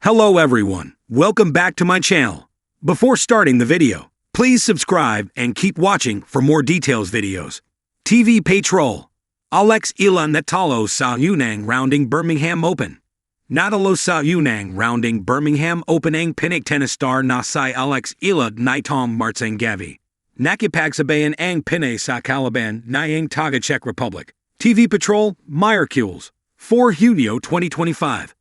Hello everyone, welcome back to my channel. Before starting the video, please subscribe and keep watching for more details videos. TV PATROL Alex Eala Natalo sa unang rounding Birmingham Open. Natalo sa unang rounding Birmingham Open ang Pinay tennis star na si Alex Eala nitong Martes gabi. Nakipagsabayan ang Pinay sa kalaban niyang taga-Czech Republic. TV PATROL Miyerkules 4 Hunyo 2025.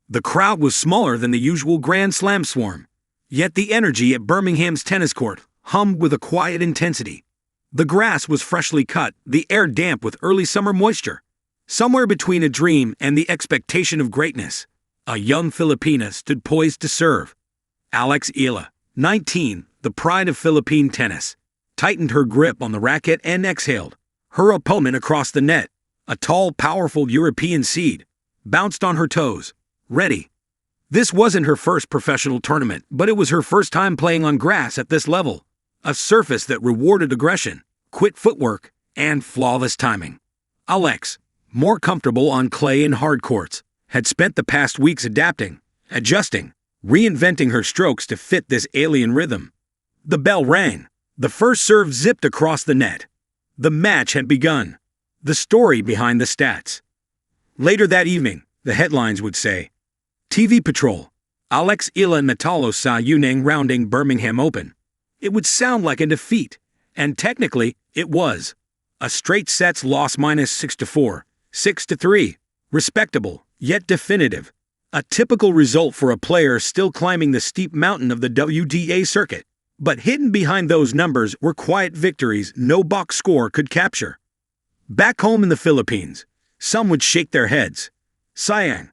The crowd was smaller than the usual Grand Slam swarm, yet the energy at Birmingham's tennis court hummed with a quiet intensity. The grass was freshly cut, the air damp with early summer moisture. Somewhere between a dream and the expectation of greatness, a young Filipina stood poised to serve. Alex Eala, 19, the pride of Philippine tennis, tightened her grip on the racket and exhaled. Her opponent across the net, a tall, powerful European seed, bounced on her toes. Ready. This wasn't her first professional tournament, but it was her first time playing on grass at this level, a surface that rewarded aggression, quick footwork, and flawless timing. Alex, more comfortable on clay and hard courts, had spent the past weeks adapting, adjusting, reinventing her strokes to fit this alien rhythm. The bell rang. The first serve zipped across the net. The match had begun. The story behind the stats. Later that evening, the headlines would say, TV PATROL Alex Eala Natalo sa unang rounding Birmingham Open. It would sound like a defeat, and technically, it was. A straight sets loss -6-4, 6-3. Respectable, yet definitive. A typical result for a player still climbing the steep mountain of the WTA circuit. But hidden behind those numbers were quiet victories no box score could capture. Back home in the Philippines, some would shake their heads. Sayang.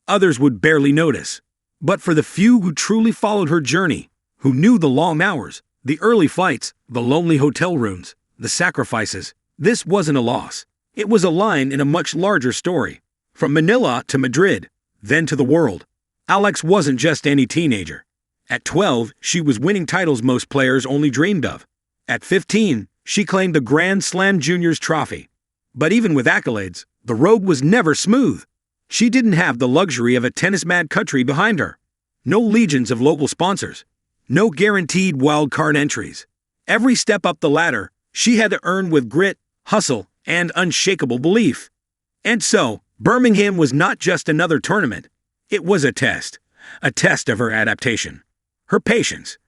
Others would barely notice. But for the few who truly followed her journey, who knew the long hours, the early flights, the lonely hotel rooms, the sacrifices, this wasn't a loss. It was a line in a much larger story. From Manila to Madrid, then to the world. Alex wasn't just any teenager. At 12, she was winning titles most players only dreamed of. At 15, she claimed the Grand Slam Juniors trophy. But even with accolades, the road was never smooth. She didn't have the luxury of a tennis-mad country behind her. No legions of local sponsors. No guaranteed wild-card entries. Every step up the ladder, she had to earn with grit, hustle, and unshakable belief. And so, Birmingham was not just another tournament. It was a test of her adaptation, her patience,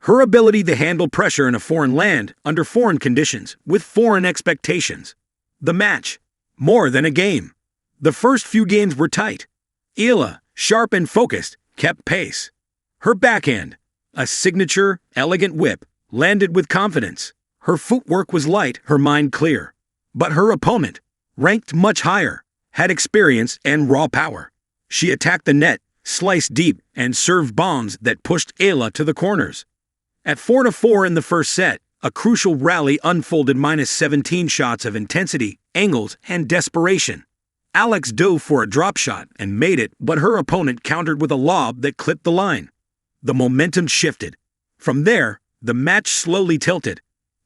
her ability to handle pressure in a foreign land, under foreign conditions, with foreign expectations. The match, more than a game. The first few games were tight. Eala, sharp and focused, kept pace. Her backhand, a signature, elegant whip, landed with confidence. Her footwork was light, her mind clear. But her opponent, ranked much higher, had experience and raw power. She attacked the net, sliced deep, and served bombs that pushed Eala to the corners. At 4-4 in the first set, a crucial rally unfolded -17 shots of intensity, angles, and desperation. Alex dove for a drop shot and made it, but her opponent countered with a lob that clipped the line. The momentum shifted. From there, the match slowly tilted.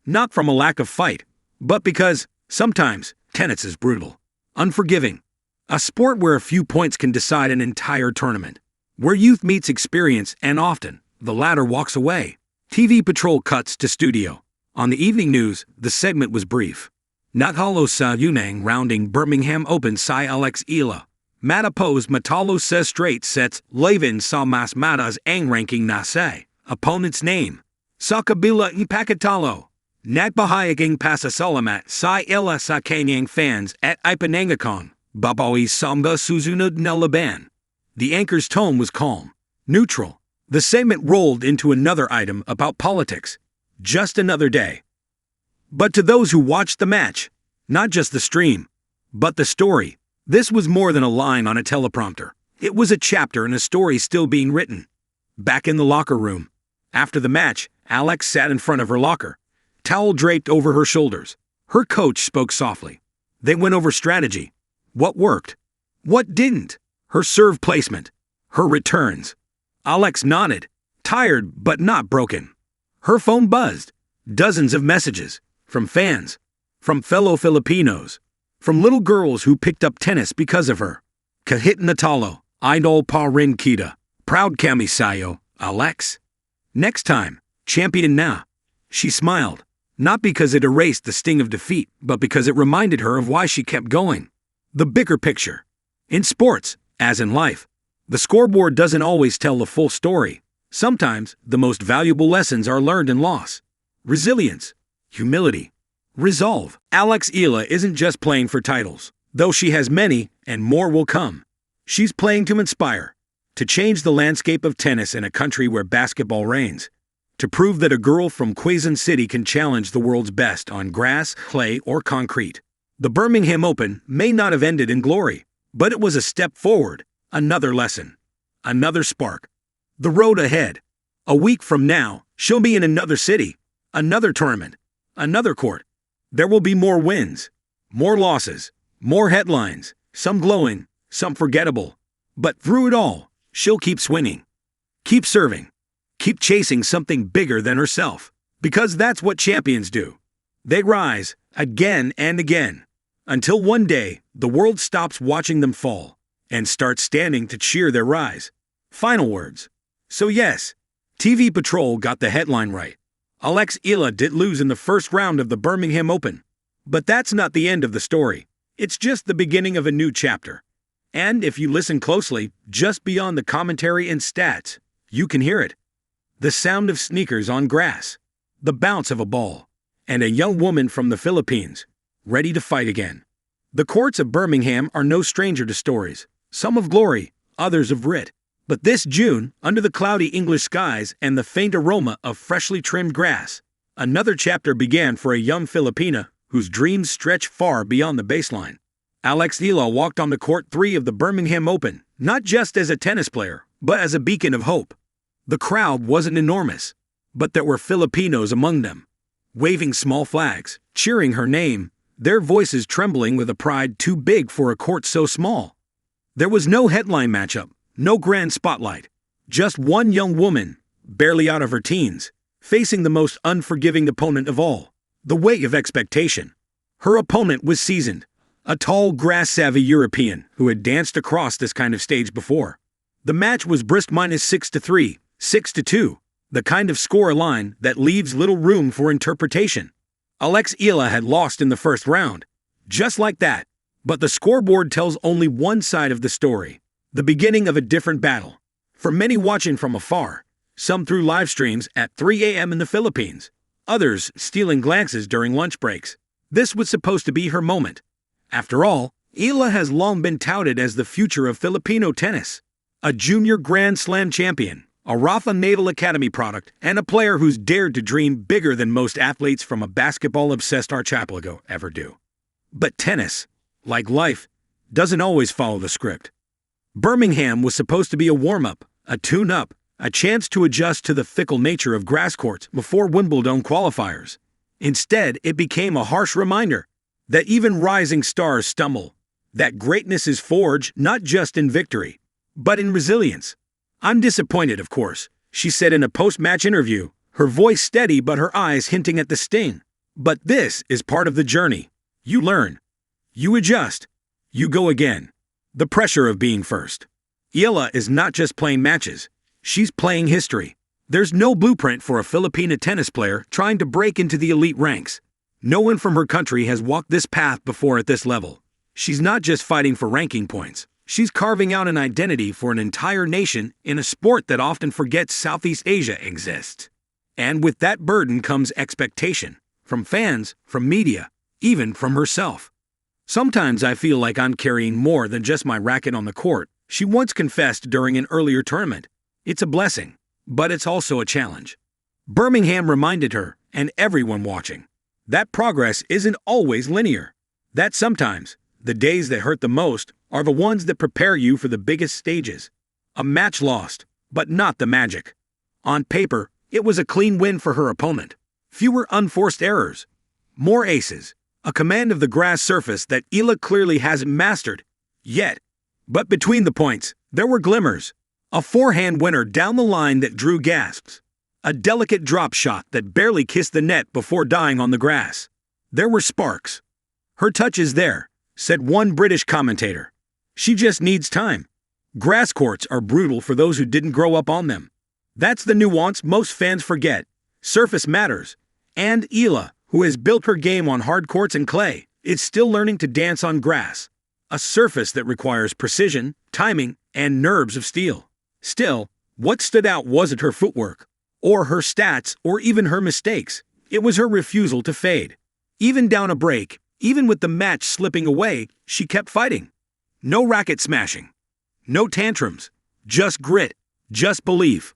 Not from a lack of fight, but because, sometimes, tennis is brutal, unforgiving. A sport where a few points can decide an entire tournament. Where youth meets experience and often, the latter walks away. TV PATROL cuts to studio. On the evening news, the segment was brief. Natalo sa unang rounding Birmingham Open si Alex Eala. Matapos matalo sa straight sets, laban sa mas mataas ang ranking na sa opponent's name. Sa kabila ipakatalo. Nagbahayag ang pasasalamat sa Eala sa kanyang fans at ipanangakon. Babawi samba susunod na laban. The anchor's tone was calm, neutral. The segment rolled into another item about politics. Just another day. But to those who watched the match, not just the stream, but the story, this was more than a line on a teleprompter. It was a chapter in a story still being written. Back in the locker room. After the match, Alex sat in front of her locker, towel draped over her shoulders. Her coach spoke softly. They went over strategy. What worked? What didn't? Her serve placement. Her returns. Alex nodded, tired but not broken. Her phone buzzed. Dozens of messages. From fans. From fellow Filipinos. From little girls who picked up tennis because of her. Kahit Natalo, idol pa rin kita. Proud kamisayo, Alex. Next time, champion na. She smiled, not because it erased the sting of defeat, but because it reminded her of why she kept going. The bigger picture. In sports, as in life, the scoreboard doesn't always tell the full story. Sometimes, the most valuable lessons are learned in loss. Resilience, humility, resolve. Alex Eala isn't just playing for titles, though she has many, and more will come. She's playing to inspire, to change the landscape of tennis in a country where basketball reigns, to prove that a girl from Quezon City can challenge the world's best on grass, clay, or concrete. The Birmingham Open may not have ended in glory, but it was a step forward, another lesson, another spark. The road ahead. A week from now, she'll be in another city, another tournament, another court. There will be more wins, more losses, more headlines, some glowing, some forgettable. But through it all, she'll keep swinging, keep serving, keep chasing something bigger than herself. Because that's what champions do. They rise, again and again, until one day, the world stops watching them fall and starts standing to cheer their rise. Final words. So yes, TV Patrol got the headline right. Alex Eala did lose in the first round of the Birmingham Open. But that's not the end of the story. It's just the beginning of a new chapter. And if you listen closely, just beyond the commentary and stats, you can hear it. The sound of sneakers on grass, the bounce of a ball, and a young woman from the Philippines, ready to fight again. The courts of Birmingham are no stranger to stories, some of glory, others of grit. But this June, under the cloudy English skies and the faint aroma of freshly trimmed grass, another chapter began for a young Filipina whose dreams stretch far beyond the baseline. Alex Eala walked on the court 3 of the Birmingham Open, not just as a tennis player, but as a beacon of hope. The crowd wasn't enormous, but there were Filipinos among them, waving small flags, cheering her name, their voices trembling with a pride too big for a court so small. There was no headline matchup, no grand spotlight, just one young woman, barely out of her teens, facing the most unforgiving opponent of all, the weight of expectation. Her opponent was seasoned, a tall, grass-savvy European who had danced across this kind of stage before. The match was brisk -6-3, 6-2, the kind of score line that leaves little room for interpretation. Alex Eala had lost in the first round, just like that, but the scoreboard tells only one side of the story. The beginning of a different battle. For many watching from afar, some through live streams at 3 a.m. in the Philippines, others stealing glances during lunch breaks. This was supposed to be her moment. After all, Eala has long been touted as the future of Filipino tennis. A junior Grand Slam champion, a Rafa Naval Academy product, and a player who's dared to dream bigger than most athletes from a basketball-obsessed archipelago ever do. But tennis, like life, doesn't always follow the script. Birmingham was supposed to be a warm-up, a tune-up, a chance to adjust to the fickle nature of grass courts before Wimbledon qualifiers. Instead, it became a harsh reminder that even rising stars stumble, that greatness is forged not just in victory, but in resilience. "I'm disappointed, of course," she said in a post-match interview, her voice steady but her eyes hinting at the sting. "But this is part of the journey. You learn. You adjust. You go again." The pressure of being first. Eala is not just playing matches, she's playing history. There's no blueprint for a Filipina tennis player trying to break into the elite ranks. No one from her country has walked this path before at this level. She's not just fighting for ranking points, she's carving out an identity for an entire nation in a sport that often forgets Southeast Asia exists. And with that burden comes expectation, from fans, from media, even from herself. "Sometimes I feel like I'm carrying more than just my racket on the court," she once confessed during an earlier tournament. "It's a blessing, but it's also a challenge." Birmingham reminded her, and everyone watching, that progress isn't always linear. That sometimes, the days that hurt the most are the ones that prepare you for the biggest stages. A match lost, but not the magic. On paper, it was a clean win for her opponent. Fewer unforced errors, more aces. A command of the grass surface that Eala clearly hasn't mastered yet. But between the points, there were glimmers. A forehand winner down the line that drew gasps. A delicate drop shot that barely kissed the net before dying on the grass. There were sparks. "Her touch is there," said one British commentator. "She just needs time." Grass courts are brutal for those who didn't grow up on them. That's the nuance most fans forget. Surface matters. And Eala, who has built her game on hard courts and clay, is still learning to dance on grass, a surface that requires precision, timing, and nerves of steel. Still, what stood out wasn't her footwork, or her stats, or even her mistakes. It was her refusal to fade. Even down a break, even with the match slipping away, she kept fighting. No racket smashing. No tantrums. Just grit. Just belief.